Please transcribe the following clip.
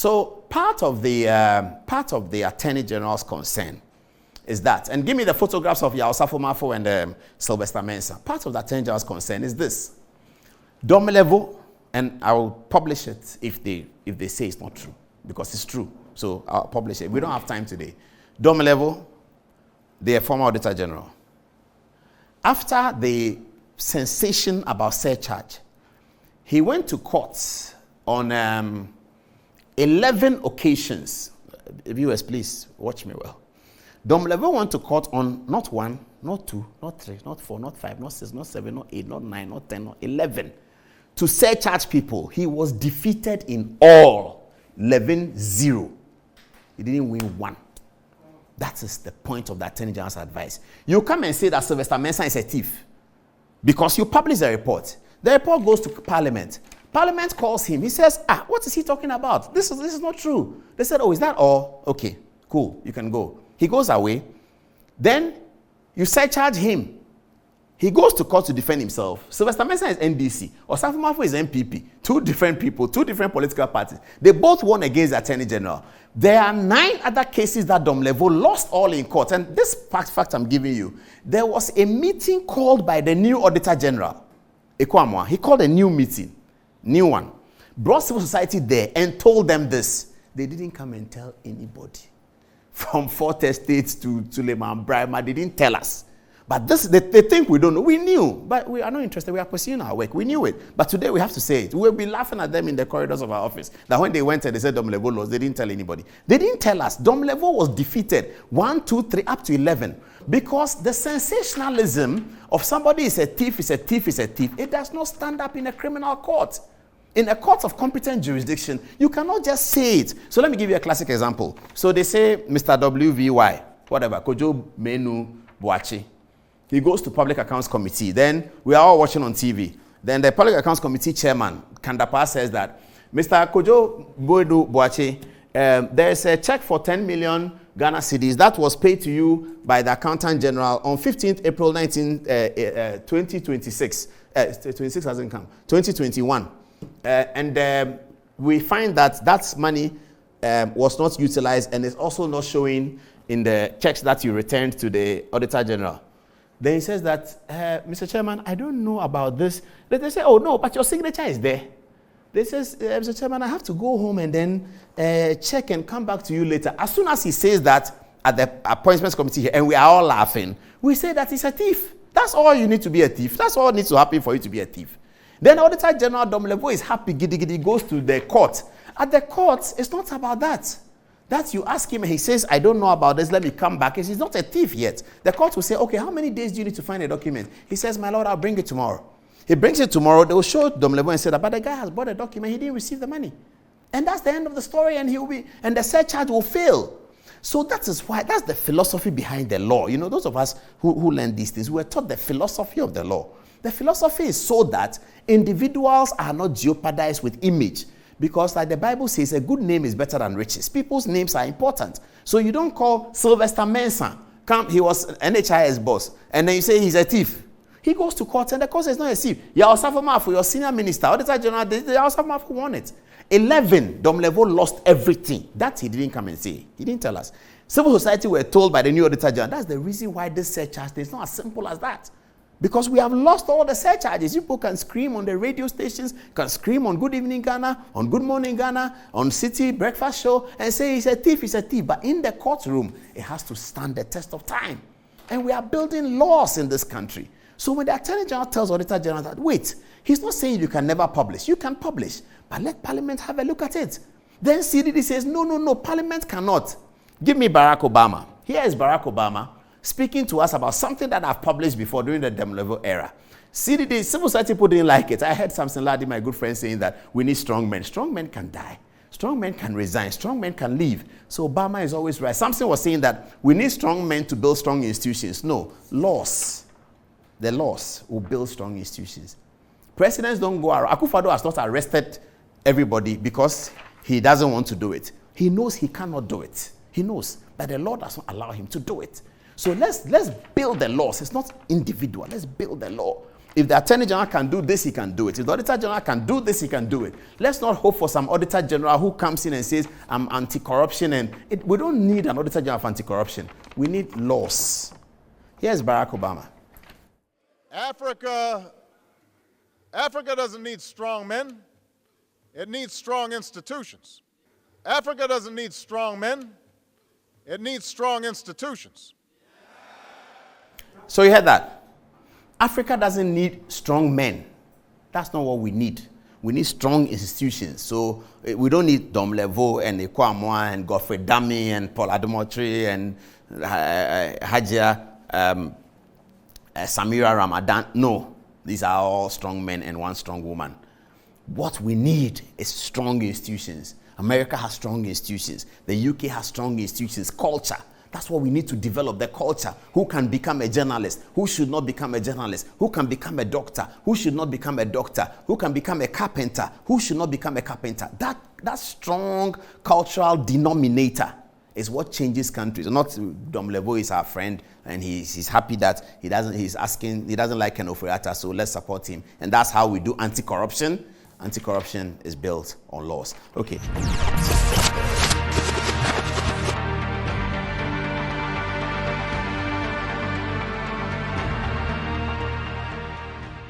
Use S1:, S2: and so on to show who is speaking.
S1: So part of the Attorney General's concern is that, and give me the photographs of Yao Safo-Mafo and Sylvester Mensah. Part of the Attorney General's concern is this. Domelevo, and I will publish it if they say it's not true, because it's true. So I'll publish it. We don't have time today. Domelevo, the former Auditor General. After the sensation about surcharge, he went to court on 11 occasions. Viewers, please watch me well. Domelevo went to court on not 1, not 2, not 3, not 4, not 5, not 6, not 7, not 8, not 9, not 10, not 11. To surcharge people. He was defeated in all. 11-0. He didn't win 1. That is the point of the Attorney General's advice. You come and say that Sylvester Mensah is a thief because you publish a report. The report goes to Parliament. Parliament calls him. He says, what is he talking about? This is not true. They said, is that all? Okay, cool, you can go. He goes away. Then you surcharge him. He goes to court to defend himself. Sylvester Mensah is NDC. Osafo-Mafo is MPP. 2 different people, 2 different political parties. They both won against the Attorney General. There are 9 other cases that Domelevo lost all in court. And this fact I'm giving you, there was a meeting called by the new Auditor General, Ekwamwa. He called a new meeting, new one. Brought civil society there and told them this. They didn't come and tell anybody. From Fort Estates to Lehman Brima, they didn't tell us. But this, they think we don't know. We knew, but we are not interested. We are pursuing our work. We knew it. But today we have to say it. We'll be laughing at them in the corridors of our office. That when they went and they said Domelevo lost, they didn't tell anybody. They didn't tell us. Domelevo was defeated 1, 2, 3, up to 11. Because the sensationalism of somebody is a thief, is a thief, is a thief, it does not stand up in a criminal court. In a court of competent jurisdiction, you cannot just say it. So let me give you a classic example. So they say Mr. WVY, whatever, Kojo Menu Boachi. He goes to Public Accounts Committee. Then we are all watching on TV. Then the Public Accounts Committee chairman, Kandapa, says that, Mr. Kojo Boedu Boachi, there is a check for 10 million Ghana cedis that was paid to you by the Accountant General on 15th April 2026. 26 hasn't come. 2021. And we find that money was not utilized and is also not showing in the checks that you returned to the Auditor General. Then he says that, Mr. Chairman, I don't know about this. Then they say, oh no, but your signature is there. They says, Mr. Chairman, I have to go home and then check and come back to you later. As soon as he says that at the appointments committee here, and we are all laughing, we say that he's a thief. That's all you need to be a thief. That's all needs to happen for you to be a thief. Then Auditor General Domelevo is happy, giddy, goes to the court. At the court, it's not about that. That you ask him, he says, I don't know about this, let me come back. He's not a thief yet. The court will say, okay, how many days do you need to find a document? He says, my lord, I'll bring it tomorrow. He brings it tomorrow, they will show Domelevo and say that, but the guy has bought a document, he didn't receive the money. And that's the end of the story, and the surcharge will fail. So that is why, that's the philosophy behind the law. You know, those of us who learn these things, we are taught the philosophy of the law. The philosophy is so that individuals are not jeopardized with image. Because like the Bible says, a good name is better than riches. People's names are important. So you don't call Sylvester Mensah. He was NHIS boss. And then you say he's a thief. He goes to court and the court says, no, a thief. Yao Safo-Mafo, your senior minister, Auditor General, Yao Safo-Mafo won it. 11, Domelevo lost everything. That he didn't come and say. He didn't tell us. Civil society were told by the new Auditor General. That's the reason why this surcharge is not as simple as that. Because we have lost all the surcharges. People can scream on the radio stations, can scream on Good Evening Ghana, on Good Morning Ghana, on City Breakfast Show, and say he's a thief, he's a thief. But in the courtroom, it has to stand the test of time. And we are building laws in this country. So when the Attorney General tells Auditor General that, wait, he's not saying you can never publish. You can publish, but let Parliament have a look at it. Then CDD says, no, Parliament cannot. Give me Barack Obama. Here is Barack Obama speaking to us about something that I've published before during the Domelevo era. CDD, civil society people didn't like it. I heard Samson Ladi, my good friend, saying that we need strong men. Strong men can die. Strong men can resign. Strong men can leave. So Obama is always right. Samson was saying that we need strong men to build strong institutions. No, laws. The laws will build strong institutions. Presidents don't go around. Akufo-Addo has not arrested everybody because he doesn't want to do it. He knows he cannot do it. He knows, but the law does not allow him to do it. So let's build the laws. It's not individual. Let's build the law. If the Attorney General can do this, he can do it. If the Auditor General can do this, he can do it. Let's not hope for some Auditor General who comes in and says, I'm anti-corruption. We don't need an Auditor General for anti-corruption. We need laws. Here's Barack Obama.
S2: Africa doesn't need strong men. It needs strong institutions. Africa doesn't need strong men. It needs strong institutions.
S1: So you heard that? Africa doesn't need strong men. That's not what we need. We need strong institutions. So we don't need Domelevo and Ekwamwa and Godfrey Dami and Paul Adom-Otchere and Hajia Samira Ramadan. No, these are all strong men and one strong woman. What we need is strong institutions. America has strong institutions. The UK has strong institutions. Culture. That's what we need to develop, the culture. Who can become a journalist? Who should not become a journalist? Who can become a doctor? Who should not become a doctor? Who can become a carpenter? Who should not become a carpenter? That strong cultural denominator is what changes countries. Not Domelevo is our friend and he's happy that he doesn't like Ken Ofori-Atta, so let's support him. And that's how we do anti-corruption. Anti-corruption is built on laws. Okay.